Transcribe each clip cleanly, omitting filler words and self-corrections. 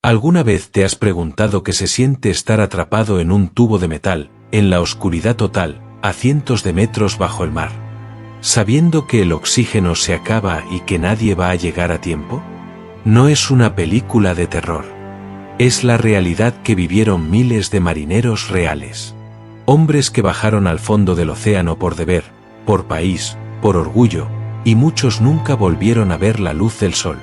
¿Alguna vez te has preguntado qué se siente estar atrapado en un tubo de metal, en la oscuridad total, a cientos de metros bajo el mar, sabiendo que el oxígeno se acaba y que nadie va a llegar a tiempo? No es una película de terror. Es la realidad que vivieron miles de marineros reales. Hombres que bajaron al fondo del océano por deber, por país, por orgullo, y muchos nunca volvieron a ver la luz del sol.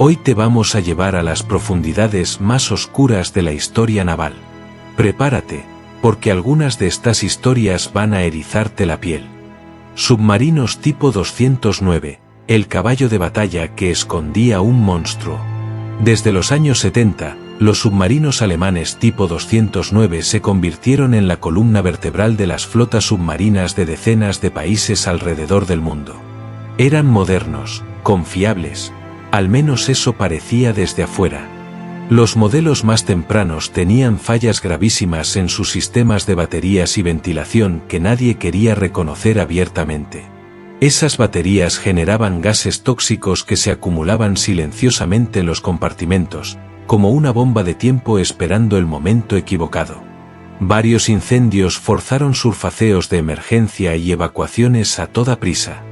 Hoy te vamos a llevar a las profundidades más oscuras de la historia naval. Prepárate, porque algunas de estas historias van a erizarte la piel. Submarinos tipo 209, el caballo de batalla que escondía un monstruo. Desde los años 70, los submarinos alemanes tipo 209 se convirtieron en la columna vertebral de las flotas submarinas de decenas de países alrededor del mundo. Eran modernos, confiables, al menos eso parecía desde afuera. Los modelos más tempranos tenían fallas gravísimas en sus sistemas de baterías y ventilación que nadie quería reconocer abiertamente. Esas baterías generaban gases tóxicos que se acumulaban silenciosamente en los compartimentos, como una bomba de tiempo esperando el momento equivocado. Varios incendios forzaron surfaceos de emergencia y evacuaciones a toda prisa.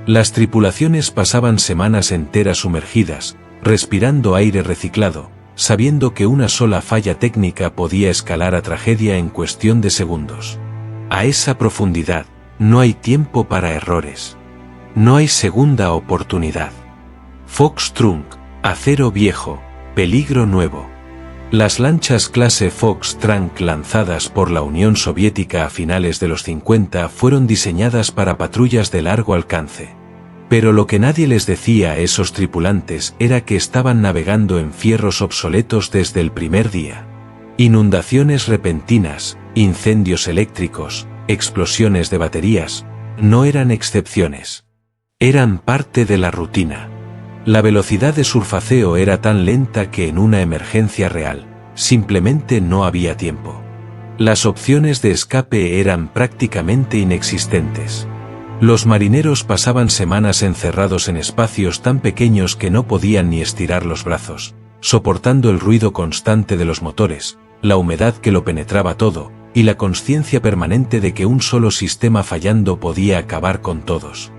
Las tripulaciones pasaban semanas enteras sumergidas, respirando aire reciclado, sabiendo que una sola falla técnica podía escalar a tragedia en cuestión de segundos. A esa profundidad, no hay tiempo para errores. No hay segunda oportunidad. Fox Trunk, acero viejo, peligro nuevo. Las lanchas clase Fox Trunk lanzadas por la Unión Soviética a finales de los 50 fueron diseñadas para patrullas de largo alcance. Pero lo que nadie les decía a esos tripulantes era que estaban navegando en fierros obsoletos desde el primer día. Inundaciones repentinas, incendios eléctricos, explosiones de baterías, no eran excepciones. Eran parte de la rutina. La velocidad de surfaceo era tan lenta que en una emergencia real, simplemente no había tiempo. Las opciones de escape eran prácticamente inexistentes. Los marineros pasaban semanas encerrados en espacios tan pequeños que no podían ni estirar los brazos, soportando el ruido constante de los motores, la humedad que lo penetraba todo, y la consciencia permanente de que un solo sistema fallando podía acabar con todos.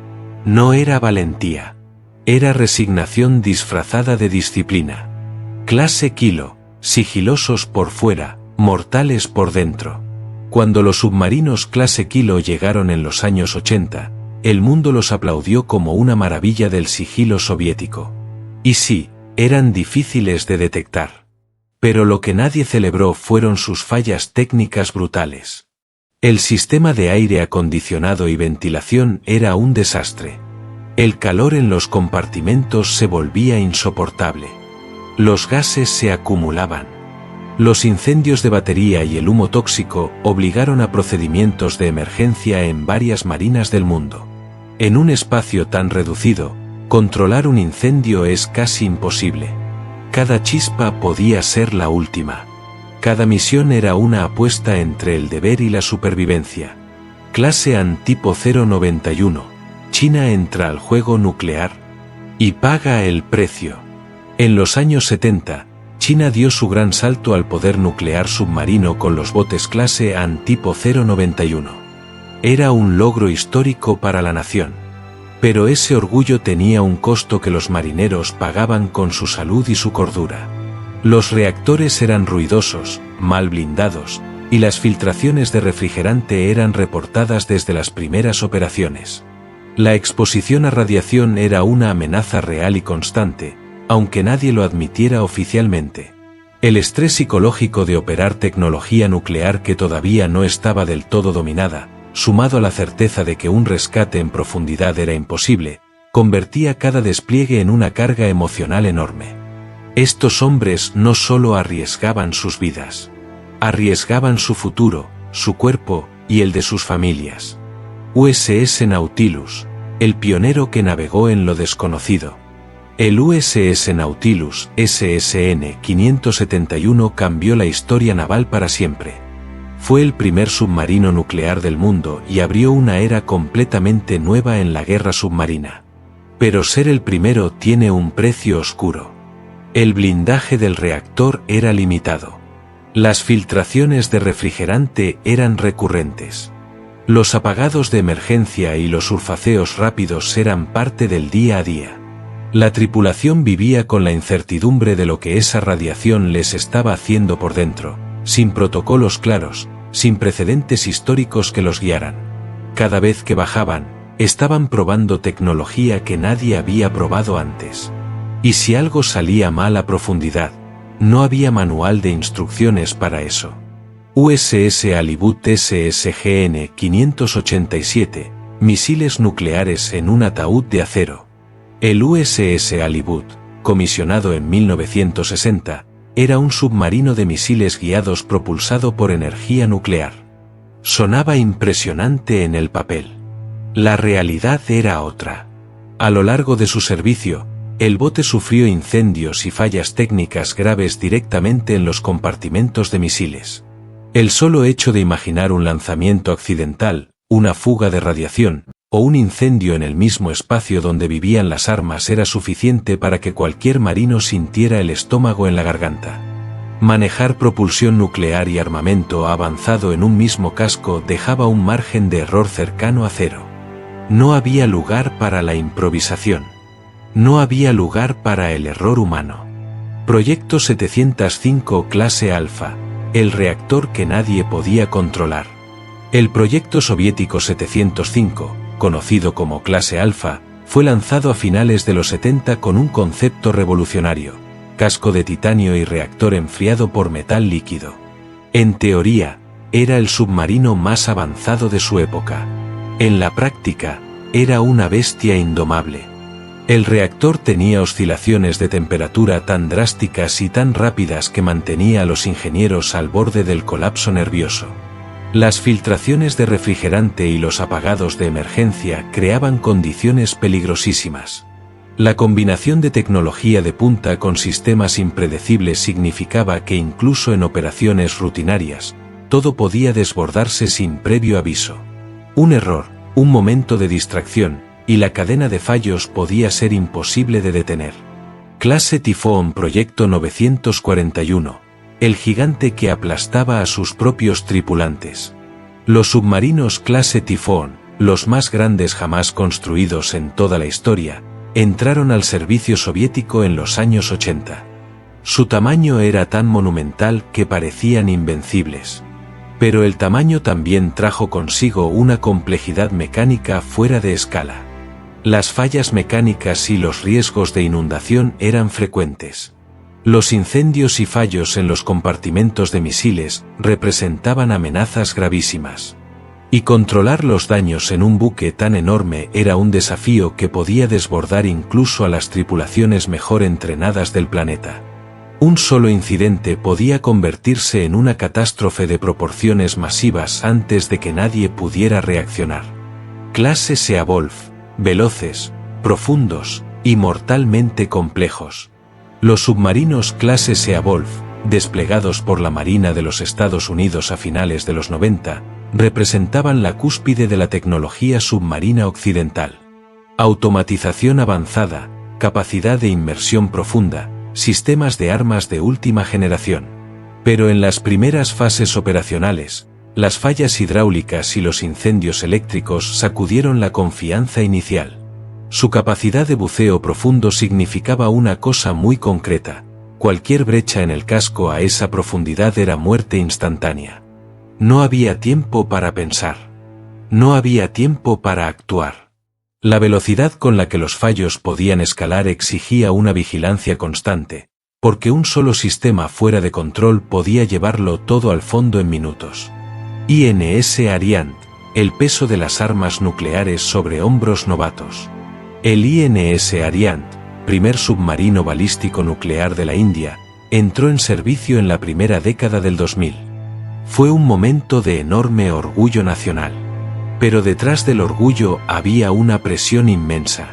No era valentía. Era resignación disfrazada de disciplina. Clase Kilo, sigilosos por fuera, mortales por dentro. Cuando los submarinos clase Kilo llegaron en los años 80, el mundo los aplaudió como una maravilla del sigilo soviético. Y sí, eran difíciles de detectar. Pero lo que nadie celebró fueron sus fallas técnicas brutales. El sistema de aire acondicionado y ventilación era un desastre. El calor en los compartimentos se volvía insoportable. Los gases se acumulaban. Los incendios de batería y el humo tóxico obligaron a procedimientos de emergencia en varias marinas del mundo. En un espacio tan reducido, controlar un incendio es casi imposible. Cada chispa podía ser la última. Cada misión era una apuesta entre el deber y la supervivencia. Clase AN tipo 091. China entra al juego nuclear y paga el precio. En los años 70, China dio su gran salto al poder nuclear submarino con los botes clase AN tipo 091. Era un logro histórico para la nación. Pero ese orgullo tenía un costo que los marineros pagaban con su salud y su cordura. Los reactores eran ruidosos, mal blindados, y las filtraciones de refrigerante eran reportadas desde las primeras operaciones. La exposición a radiación era una amenaza real y constante, aunque nadie lo admitiera oficialmente. El estrés psicológico de operar tecnología nuclear que todavía no estaba del todo dominada, sumado a la certeza de que un rescate en profundidad era imposible, convertía cada despliegue en una carga emocional enorme. Estos hombres no solo arriesgaban sus vidas, arriesgaban su futuro, su cuerpo y el de sus familias. USS Nautilus, el pionero que navegó en lo desconocido. El USS Nautilus, SSN 571 cambió la historia naval para siempre. Fue el primer submarino nuclear del mundo y abrió una era completamente nueva en la guerra submarina. Pero ser el primero tiene un precio oscuro. El blindaje del reactor era limitado. Las filtraciones de refrigerante eran recurrentes. Los apagados de emergencia y los surfaceos rápidos eran parte del día a día. La tripulación vivía con la incertidumbre de lo que esa radiación les estaba haciendo por dentro, sin protocolos claros, sin precedentes históricos que los guiaran. Cada vez que bajaban, estaban probando tecnología que nadie había probado antes. Y si algo salía mal a profundidad, no había manual de instrucciones para eso. USS Halibut SSGN 587, misiles nucleares en un ataúd de acero. El USS Halibut, comisionado en 1960, era un submarino de misiles guiados propulsado por energía nuclear. Sonaba impresionante en el papel. La realidad era otra. A lo largo de su servicio, el bote sufrió incendios y fallas técnicas graves directamente en los compartimentos de misiles. El solo hecho de imaginar un lanzamiento accidental, una fuga de radiación, o un incendio en el mismo espacio donde vivían las armas era suficiente para que cualquier marino sintiera el estómago en la garganta. Manejar propulsión nuclear y armamento avanzado en un mismo casco dejaba un margen de error cercano a cero. No había lugar para la improvisación. No había lugar para el error humano. Proyecto 705 Clase Alfa, el reactor que nadie podía controlar. El proyecto soviético 705, conocido como Clase Alfa, fue lanzado a finales de los 70 con un concepto revolucionario: casco de titanio y reactor enfriado por metal líquido. En teoría, era el submarino más avanzado de su época. En la práctica, era una bestia indomable. El reactor tenía oscilaciones de temperatura tan drásticas y tan rápidas que mantenía a los ingenieros al borde del colapso nervioso. Las filtraciones de refrigerante y los apagados de emergencia creaban condiciones peligrosísimas. La combinación de tecnología de punta con sistemas impredecibles significaba que incluso en operaciones rutinarias, todo podía desbordarse sin previo aviso. Un error, un momento de distracción, y la cadena de fallos podía ser imposible de detener. Clase Tifón Proyecto 941, el gigante que aplastaba a sus propios tripulantes. Los submarinos clase Tifón, los más grandes jamás construidos en toda la historia, entraron al servicio soviético en los años 80. Su tamaño era tan monumental que parecían invencibles. Pero el tamaño también trajo consigo una complejidad mecánica fuera de escala. Las fallas mecánicas y los riesgos de inundación eran frecuentes. Los incendios y fallos en los compartimentos de misiles representaban amenazas gravísimas. Y controlar los daños en un buque tan enorme era un desafío que podía desbordar incluso a las tripulaciones mejor entrenadas del planeta. Un solo incidente podía convertirse en una catástrofe de proporciones masivas antes de que nadie pudiera reaccionar. Clase Seavolf, veloces, profundos y mortalmente complejos. Los submarinos clase Seavolf, desplegados por la Marina de los Estados Unidos a finales de los 90, representaban la cúspide de la tecnología submarina occidental. Automatización avanzada, capacidad de inmersión profunda, sistemas de armas de última generación. Pero en las primeras fases operacionales, las fallas hidráulicas y los incendios eléctricos sacudieron la confianza inicial. Su capacidad de buceo profundo significaba una cosa muy concreta: cualquier brecha en el casco a esa profundidad era muerte instantánea. No había tiempo para pensar. No había tiempo para actuar. La velocidad con la que los fallos podían escalar exigía una vigilancia constante, porque un solo sistema fuera de control podía llevarlo todo al fondo en minutos. INS Ariane, el peso de las armas nucleares sobre hombros novatos. El INS Ariane, primer submarino balístico nuclear de la India, entró en servicio en la primera década del 2000. Fue un momento de enorme orgullo nacional. Pero detrás del orgullo había una presión inmensa.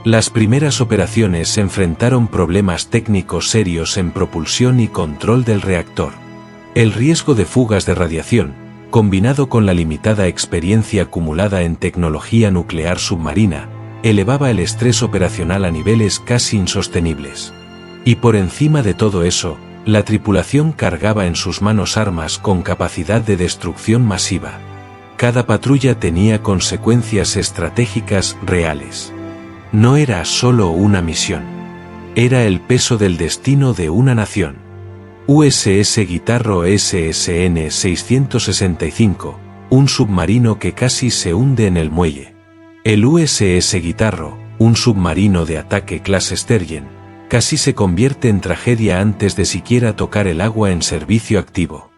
Las primeras operaciones enfrentaron problemas técnicos serios en propulsión y control del reactor. El riesgo de fugas de radiación, combinado con la limitada experiencia acumulada en tecnología nuclear submarina, elevaba el estrés operacional a niveles casi insostenibles. Y por encima de todo eso, la tripulación cargaba en sus manos armas con capacidad de destrucción masiva. Cada patrulla tenía consecuencias estratégicas reales. No era solo una misión. Era el peso del destino de una nación. USS Guitarro SSN 665, un submarino que casi se hunde en el muelle. El USS Guitarro, un submarino de ataque clase Sturgeon, casi se convierte en tragedia antes de siquiera tocar el agua en servicio activo.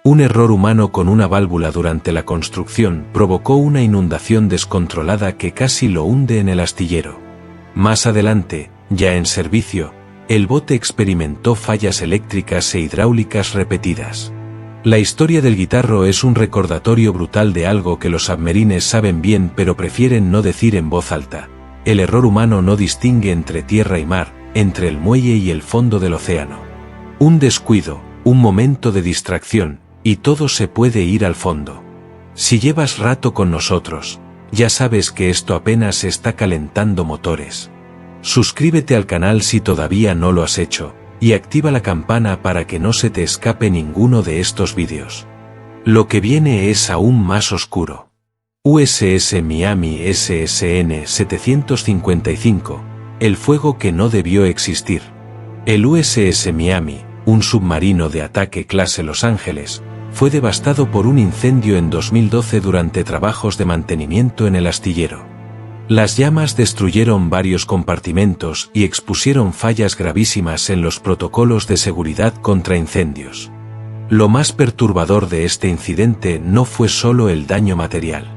Un error humano con una válvula durante la construcción provocó una inundación descontrolada que casi lo hunde en el astillero. Más adelante, ya en servicio, el bote experimentó fallas eléctricas e hidráulicas repetidas. La historia del Guitarro es un recordatorio brutal de algo que los submarines saben bien pero prefieren no decir en voz alta. El error humano no distingue entre tierra y mar, entre el muelle y el fondo del océano. Un descuido, un momento de distracción, y todo se puede ir al fondo. Si llevas rato con nosotros, ya sabes que esto apenas está calentando motores. Suscríbete al canal si todavía no lo has hecho, y activa la campana para que no se te escape ninguno de estos vídeos. Lo que viene es aún más oscuro. USS Miami SSN 755, el fuego que no debió existir. El USS Miami, un submarino de ataque clase Los Ángeles, fue devastado por un incendio en 2012 durante trabajos de mantenimiento en el astillero. Las llamas destruyeron varios compartimentos y expusieron fallas gravísimas en los protocolos de seguridad contra incendios. Lo más perturbador de este incidente no fue solo el daño material.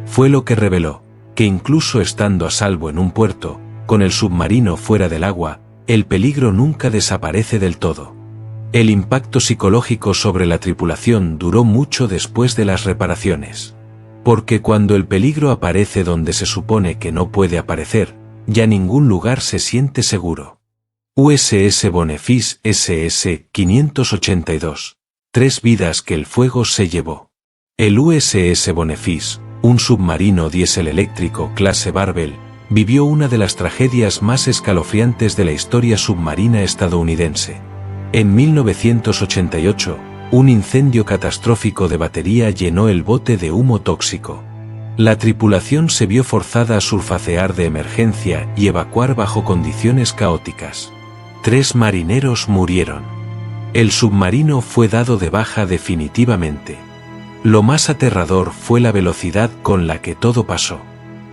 Fue lo que reveló, que incluso estando a salvo en un puerto, con el submarino fuera del agua, el peligro nunca desaparece del todo. El impacto psicológico sobre la tripulación duró mucho después de las reparaciones. Porque cuando el peligro aparece donde se supone que no puede aparecer, ya ningún lugar se siente seguro. USS Boniface SS 582. 3 vidas que el fuego se llevó. El USS Boniface, un submarino diésel eléctrico clase Barbel, vivió una de las tragedias más escalofriantes de la historia submarina estadounidense. En 1988, un incendio catastrófico de batería llenó el bote de humo tóxico. La tripulación se vio forzada a surfacear de emergencia y evacuar bajo condiciones caóticas. 3 marineros murieron. El submarino fue dado de baja definitivamente. Lo más aterrador fue la velocidad con la que todo pasó.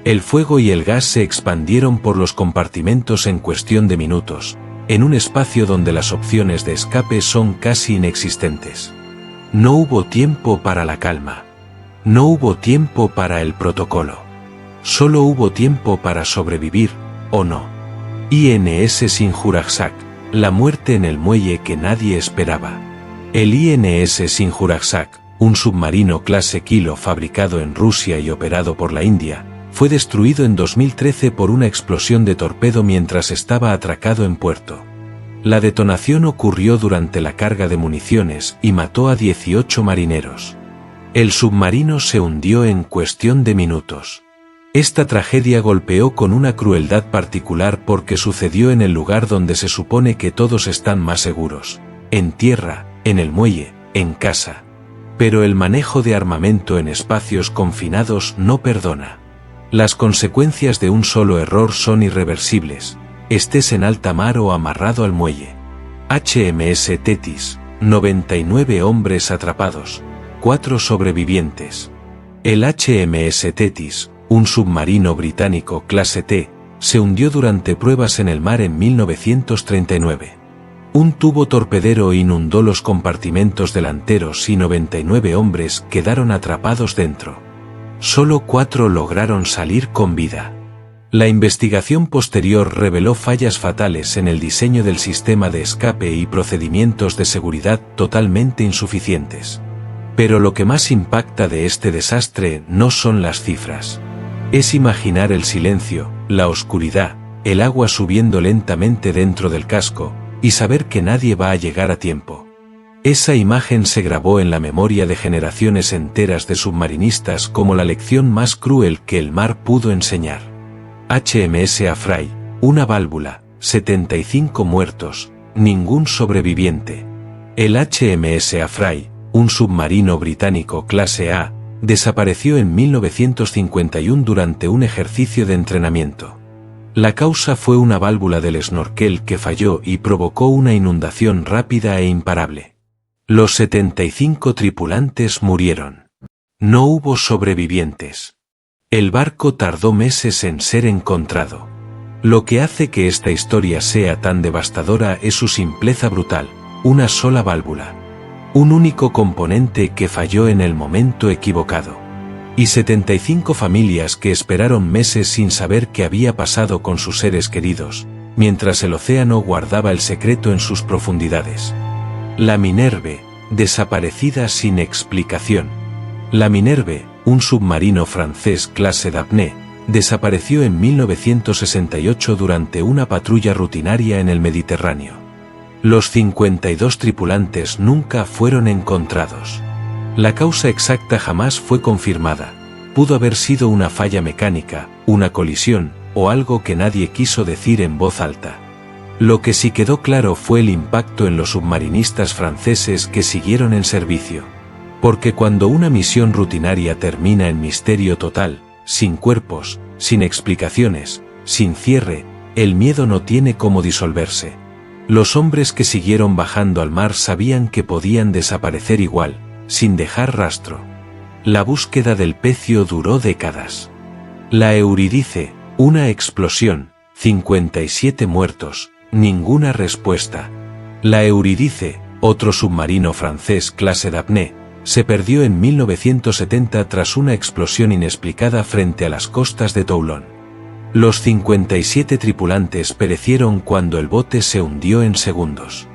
El fuego y el gas se expandieron por los compartimentos en cuestión de minutos, en un espacio donde las opciones de escape son casi inexistentes. No hubo tiempo para la calma. No hubo tiempo para el protocolo. Solo hubo tiempo para sobrevivir, ¿o no? INS Sinjurajsak, la muerte en el muelle que nadie esperaba. El INS Sinjurajsak, un submarino clase Kilo fabricado en Rusia y operado por la India, fue destruido en 2013 por una explosión de torpedo mientras estaba atracado en puerto. La detonación ocurrió durante la carga de municiones y mató a 18 marineros. El submarino se hundió en cuestión de minutos. Esta tragedia golpeó con una crueldad particular porque sucedió en el lugar donde se supone que todos están más seguros: en tierra, en el muelle, en casa. Pero el manejo de armamento en espacios confinados no perdona. Las consecuencias de un solo error son irreversibles, estés en alta mar o amarrado al muelle. HMS Thetis, 99 hombres atrapados, 4 sobrevivientes. El HMS Thetis, un submarino británico clase T, se hundió durante pruebas en el mar en 1939. Un tubo torpedero inundó los compartimentos delanteros y 99 hombres quedaron atrapados dentro. Solo 4 lograron salir con vida. La investigación posterior reveló fallas fatales en el diseño del sistema de escape y procedimientos de seguridad totalmente insuficientes. Pero lo que más impacta de este desastre no son las cifras. Es imaginar el silencio, la oscuridad, el agua subiendo lentamente dentro del casco, y saber que nadie va a llegar a tiempo. Esa imagen se grabó en la memoria de generaciones enteras de submarinistas como la lección más cruel que el mar pudo enseñar. HMS Afraid, una válvula, 75 muertos, ningún sobreviviente. El HMS Afraí, un submarino británico clase A, desapareció en 1951 durante un ejercicio de entrenamiento. La causa fue una válvula del snorkel que falló y provocó una inundación rápida e imparable. Los 75 tripulantes murieron. No hubo sobrevivientes. El barco tardó meses en ser encontrado. Lo que hace que esta historia sea tan devastadora es su simpleza brutal, una sola válvula. Un único componente que falló en el momento equivocado. Y 75 familias que esperaron meses sin saber qué había pasado con sus seres queridos, mientras el océano guardaba el secreto en sus profundidades. La Minerve, desaparecida sin explicación. La Minerve, un submarino francés clase Daphné, desapareció en 1968 durante una patrulla rutinaria en el Mediterráneo. Los 52 tripulantes nunca fueron encontrados. La causa exacta jamás fue confirmada. Pudo haber sido una falla mecánica, una colisión, o algo que nadie quiso decir en voz alta. Lo que sí quedó claro fue el impacto en los submarinistas franceses que siguieron en servicio. Porque cuando una misión rutinaria termina en misterio total, sin cuerpos, sin explicaciones, sin cierre, el miedo no tiene cómo disolverse. Los hombres que siguieron bajando al mar sabían que podían desaparecer igual, sin dejar rastro. La búsqueda del pecio duró décadas. La Eurídice, una explosión, 57 muertos, ninguna respuesta. La Eurídice, otro submarino francés clase Daphné, se perdió en 1970 tras una explosión inexplicada frente a las costas de Toulon. Los 57 tripulantes perecieron cuando el bote se hundió en segundos.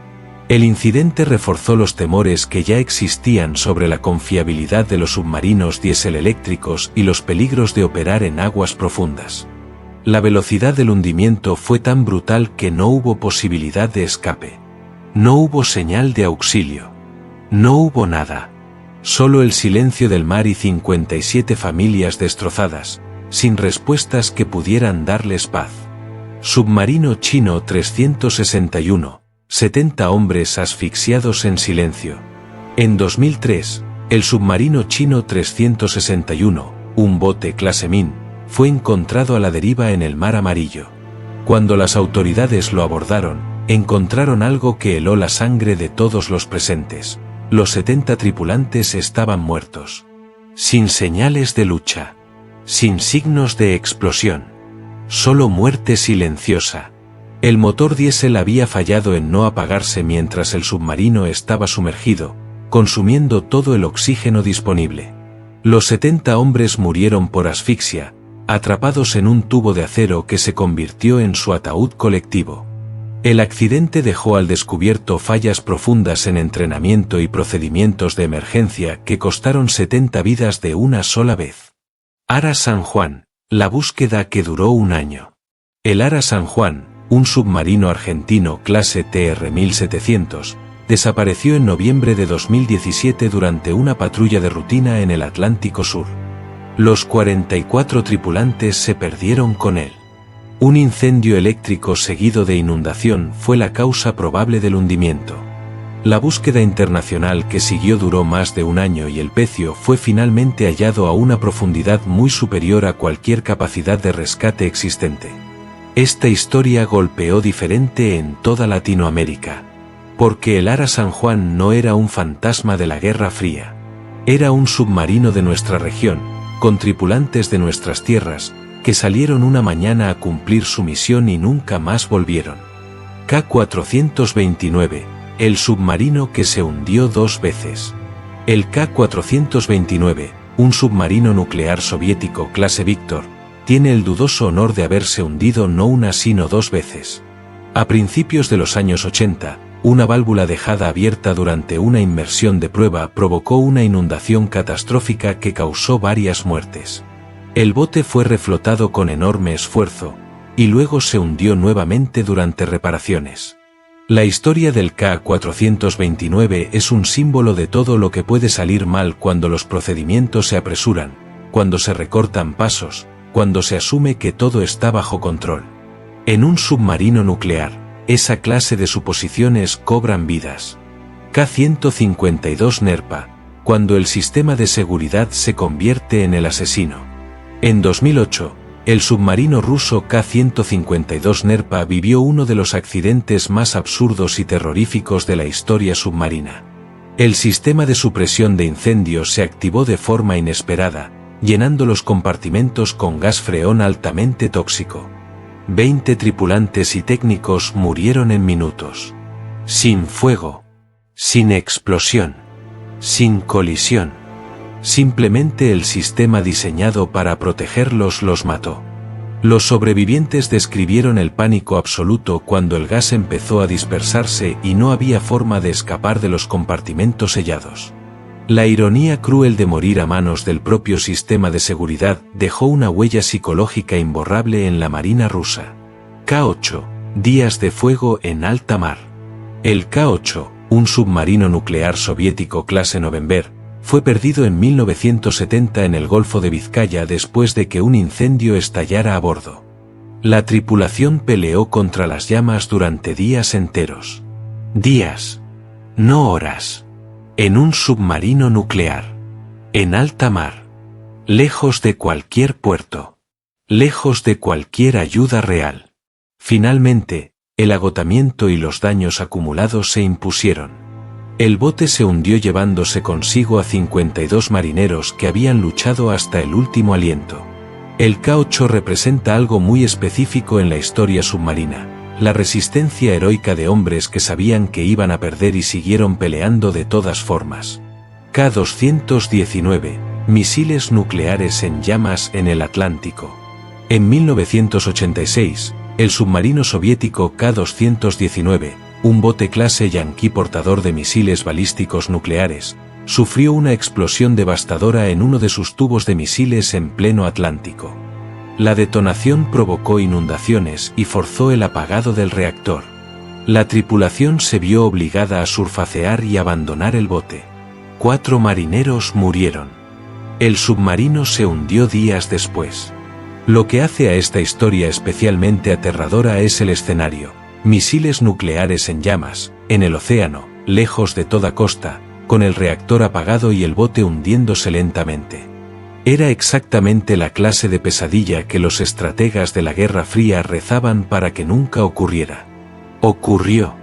El incidente reforzó los temores que ya existían sobre la confiabilidad de los submarinos dieseléctricos y los peligros de operar en aguas profundas. La velocidad del hundimiento fue tan brutal que no hubo posibilidad de escape. No hubo señal de auxilio. No hubo nada. Solo el silencio del mar y 57 familias destrozadas, sin respuestas que pudieran darles paz. Submarino chino 361, 70 hombres asfixiados en silencio. En 2003, el submarino chino 361, un bote clase Min, fue encontrado a la deriva en el Mar Amarillo. Cuando las autoridades lo abordaron, encontraron algo que heló la sangre de todos los presentes. Los 70 tripulantes estaban muertos. Sin señales de lucha. Sin signos de explosión. Solo muerte silenciosa. El motor diésel había fallado en no apagarse mientras el submarino estaba sumergido, consumiendo todo el oxígeno disponible. Los 70 hombres murieron por asfixia, atrapados en un tubo de acero que se convirtió en su ataúd colectivo. El accidente dejó al descubierto fallas profundas en entrenamiento y procedimientos de emergencia que costaron 70 vidas de una sola vez. Ara San Juan, la búsqueda que duró un año. El Ara San Juan, un submarino argentino clase TR-1700, desapareció en noviembre de 2017 durante una patrulla de rutina en el Atlántico Sur. Los 44 tripulantes se perdieron con él. Un incendio eléctrico seguido de inundación fue la causa probable del hundimiento. La búsqueda internacional que siguió duró más de un año y el pecio fue finalmente hallado a una profundidad muy superior a cualquier capacidad de rescate existente. Esta historia golpeó diferente en toda Latinoamérica. Porque el Ara San Juan no era un fantasma de la Guerra Fría. Era un submarino de nuestra región, con tripulantes de nuestras tierras, que salieron una mañana a cumplir su misión y nunca más volvieron. K-429, el submarino que se hundió 2 veces. El K-429, un submarino nuclear soviético clase Víctor, tiene el dudoso honor de haberse hundido no una sino 2 veces. A principios de los años 80, una válvula dejada abierta durante una inmersión de prueba provocó una inundación catastrófica que causó varias muertes. El bote fue reflotado con enorme esfuerzo, y luego se hundió nuevamente durante reparaciones. La historia del K-429 es un símbolo de todo lo que puede salir mal cuando los procedimientos se apresuran, cuando se recortan pasos, cuando se asume que todo está bajo control. En un submarino nuclear, esa clase de suposiciones cobran vidas. K-152 NERPA, cuando el sistema de seguridad se convierte en el asesino. En 2008, el submarino ruso K-152 NERPA vivió uno de los accidentes más absurdos y terroríficos de la historia submarina. El sistema de supresión de incendios se activó de forma inesperada, llenando los compartimentos con gas freón altamente tóxico. 20 tripulantes y técnicos murieron en minutos. Sin fuego. Sin explosión. Sin colisión. Simplemente el sistema diseñado para protegerlos los mató. Los sobrevivientes describieron el pánico absoluto cuando el gas empezó a dispersarse y no había forma de escapar de los compartimentos sellados. La ironía cruel de morir a manos del propio sistema de seguridad dejó una huella psicológica imborrable en la marina rusa. K-8, días de fuego en alta mar. El K-8, un submarino nuclear soviético clase November, fue perdido en 1970 en el Golfo de Vizcaya después de que un incendio estallara a bordo. La tripulación peleó contra las llamas durante días enteros. Días, no horas. En un submarino nuclear. En alta mar. Lejos de cualquier puerto. Lejos de cualquier ayuda real. Finalmente, el agotamiento y los daños acumulados se impusieron. El bote se hundió llevándose consigo a 52 marineros que habían luchado hasta el último aliento. El K-8 representa algo muy específico en la historia submarina. La resistencia heroica de hombres que sabían que iban a perder y siguieron peleando de todas formas. K-219, misiles nucleares en llamas en el Atlántico. En 1986, el submarino soviético K-219, un bote clase Yankee portador de misiles balísticos nucleares, sufrió una explosión devastadora en uno de sus tubos de misiles en pleno Atlántico. La detonación provocó inundaciones y forzó el apagado del reactor. La tripulación se vio obligada a surfacear y abandonar el bote. 4 marineros murieron. El submarino se hundió días después. Lo que hace a esta historia especialmente aterradora es el escenario. Misiles nucleares en llamas, en el océano, lejos de toda costa, con el reactor apagado y el bote hundiéndose lentamente. Era exactamente la clase de pesadilla que los estrategas de la Guerra Fría rezaban para que nunca ocurriera. Ocurrió.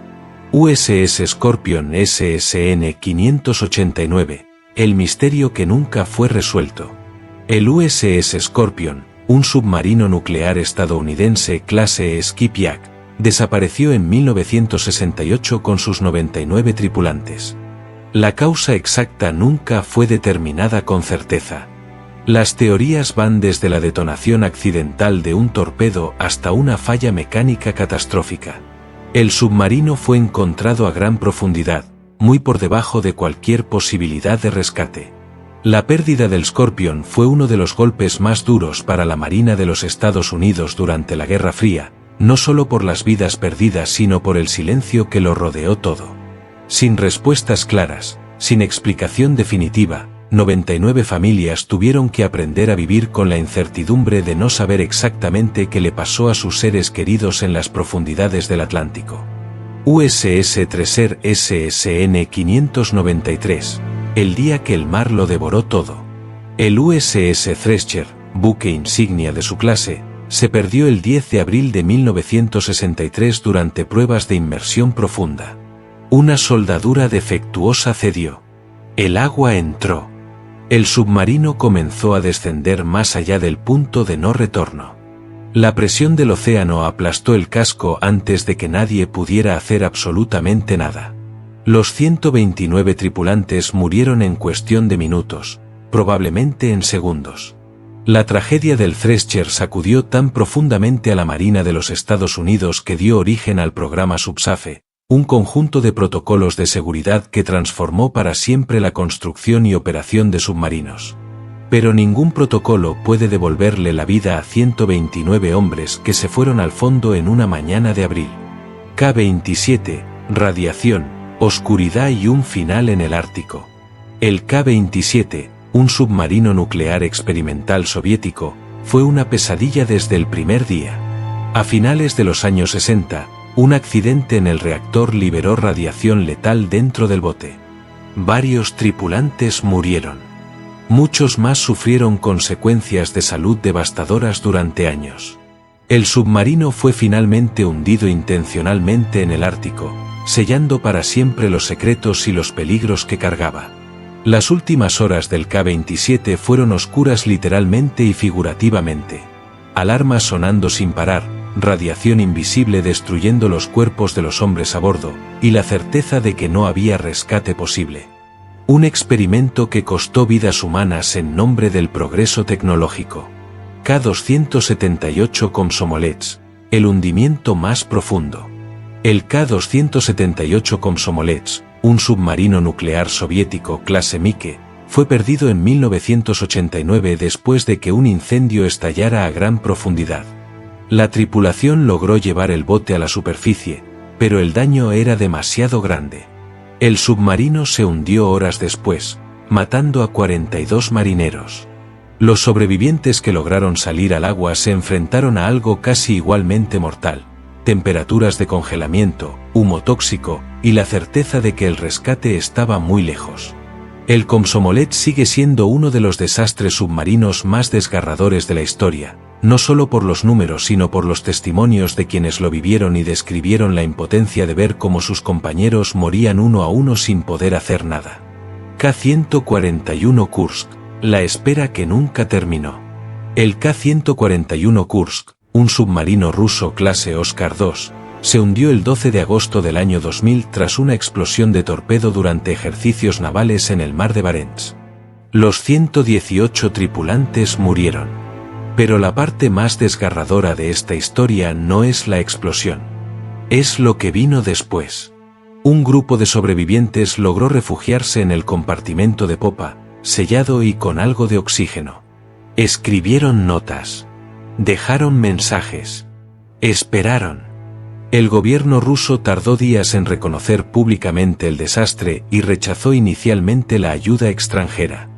USS Scorpion SSN 589, el misterio que nunca fue resuelto. El USS Scorpion, un submarino nuclear estadounidense clase Skipjack, desapareció en 1968 con sus 99 tripulantes. La causa exacta nunca fue determinada con certeza. Las teorías van desde la detonación accidental de un torpedo hasta una falla mecánica catastrófica. El submarino fue encontrado a gran profundidad, muy por debajo de cualquier posibilidad de rescate. La pérdida del Scorpion fue uno de los golpes más duros para la Marina de los Estados Unidos durante la Guerra Fría, no solo por las vidas perdidas sino por el silencio que lo rodeó todo. Sin respuestas claras, sin explicación definitiva, 99 familias tuvieron que aprender a vivir con la incertidumbre de no saber exactamente qué le pasó a sus seres queridos en las profundidades del Atlántico. USS Treasure SSN 593, el día que el mar lo devoró todo. El USS Treasure, buque insignia de su clase, se perdió el 10 de abril de 1963 durante pruebas de inmersión profunda. Una soldadura defectuosa cedió. El agua entró. El submarino comenzó a descender más allá del punto de no retorno. La presión del océano aplastó el casco antes de que nadie pudiera hacer absolutamente nada. Los 129 tripulantes murieron en cuestión de minutos, probablemente en segundos. La tragedia del Treasure sacudió tan profundamente a la Marina de los Estados Unidos que dio origen al programa SUBSAFE, un conjunto de protocolos de seguridad que transformó para siempre la construcción y operación de submarinos. Pero ningún protocolo puede devolverle la vida a 129 hombres que se fueron al fondo en una mañana de abril. K-27, radiación, oscuridad y un final en el Ártico. El K-27, un submarino nuclear experimental soviético, fue una pesadilla desde el primer día. A finales de los años 60, Un accidente en el reactor liberó radiación letal dentro del bote. Varios tripulantes murieron. Muchos más sufrieron consecuencias de salud devastadoras durante años. El submarino fue finalmente hundido intencionalmente en el Ártico, sellando para siempre los secretos y los peligros que cargaba. Las últimas horas del K-27 fueron oscuras literalmente y figurativamente. Alarmas sonando sin parar, radiación invisible destruyendo los cuerpos de los hombres a bordo, y la certeza de que no había rescate posible. Un experimento que costó vidas humanas en nombre del progreso tecnológico. K-278 Komsomolets, el hundimiento más profundo. El K-278 Komsomolets, un submarino nuclear soviético clase Mike, fue perdido en 1989 después de que un incendio estallara a gran profundidad. La tripulación logró llevar el bote a la superficie, pero el daño era demasiado grande. El submarino se hundió horas después, matando a 42 marineros. Los sobrevivientes que lograron salir al agua se enfrentaron a algo casi igualmente mortal: temperaturas de congelamiento, humo tóxico, y la certeza de que el rescate estaba muy lejos. El Komsomolet sigue siendo uno de los desastres submarinos más desgarradores de la historia, no solo por los números sino por los testimonios de quienes lo vivieron y describieron la impotencia de ver cómo sus compañeros morían uno a uno sin poder hacer nada. K-141 Kursk, la espera que nunca terminó. El K-141 Kursk, un submarino ruso clase Oscar II, se hundió el 12 de agosto del año 2000 tras una explosión de torpedo durante ejercicios navales en el mar de Barents. Los 118 tripulantes murieron. Pero la parte más desgarradora de esta historia no es la explosión. Es lo que vino después. Un grupo de sobrevivientes logró refugiarse en el compartimento de popa, sellado y con algo de oxígeno. Escribieron notas. Dejaron mensajes. Esperaron. El gobierno ruso tardó días en reconocer públicamente el desastre y rechazó inicialmente la ayuda extranjera.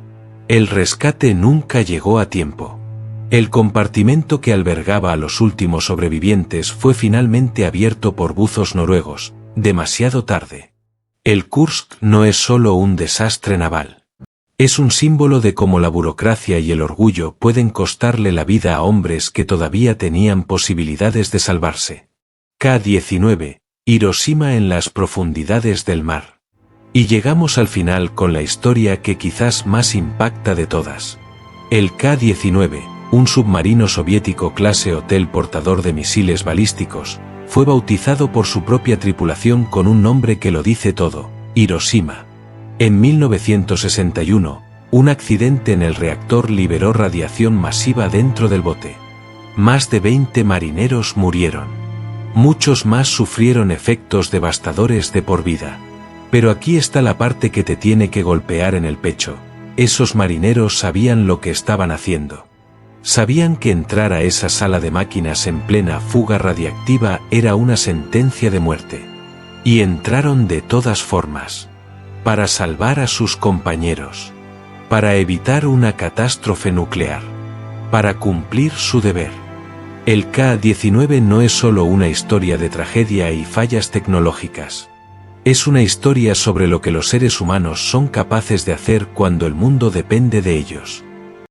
El rescate nunca llegó a tiempo. El compartimento que albergaba a los últimos sobrevivientes fue finalmente abierto por buzos noruegos, demasiado tarde. El Kursk no es solo un desastre naval. Es un símbolo de cómo la burocracia y el orgullo pueden costarle la vida a hombres que todavía tenían posibilidades de salvarse. K-19, Hiroshima en las profundidades del mar. Y llegamos al final con la historia que quizás más impacta de todas. El K-19, un submarino soviético clase Hotel portador de misiles balísticos, fue bautizado por su propia tripulación con un nombre que lo dice todo: Hiroshima. En 1961, un accidente en el reactor liberó radiación masiva dentro del bote. Más de 20 marineros murieron. Muchos más sufrieron efectos devastadores de por vida. Pero aquí está la parte que te tiene que golpear en el pecho. Esos marineros sabían lo que estaban haciendo. Sabían que entrar a esa sala de máquinas en plena fuga radiactiva era una sentencia de muerte. Y entraron de todas formas. Para salvar a sus compañeros. Para evitar una catástrofe nuclear. Para cumplir su deber. El K-19 no es solo una historia de tragedia y fallas tecnológicas. Es una historia sobre lo que los seres humanos son capaces de hacer cuando el mundo depende de ellos.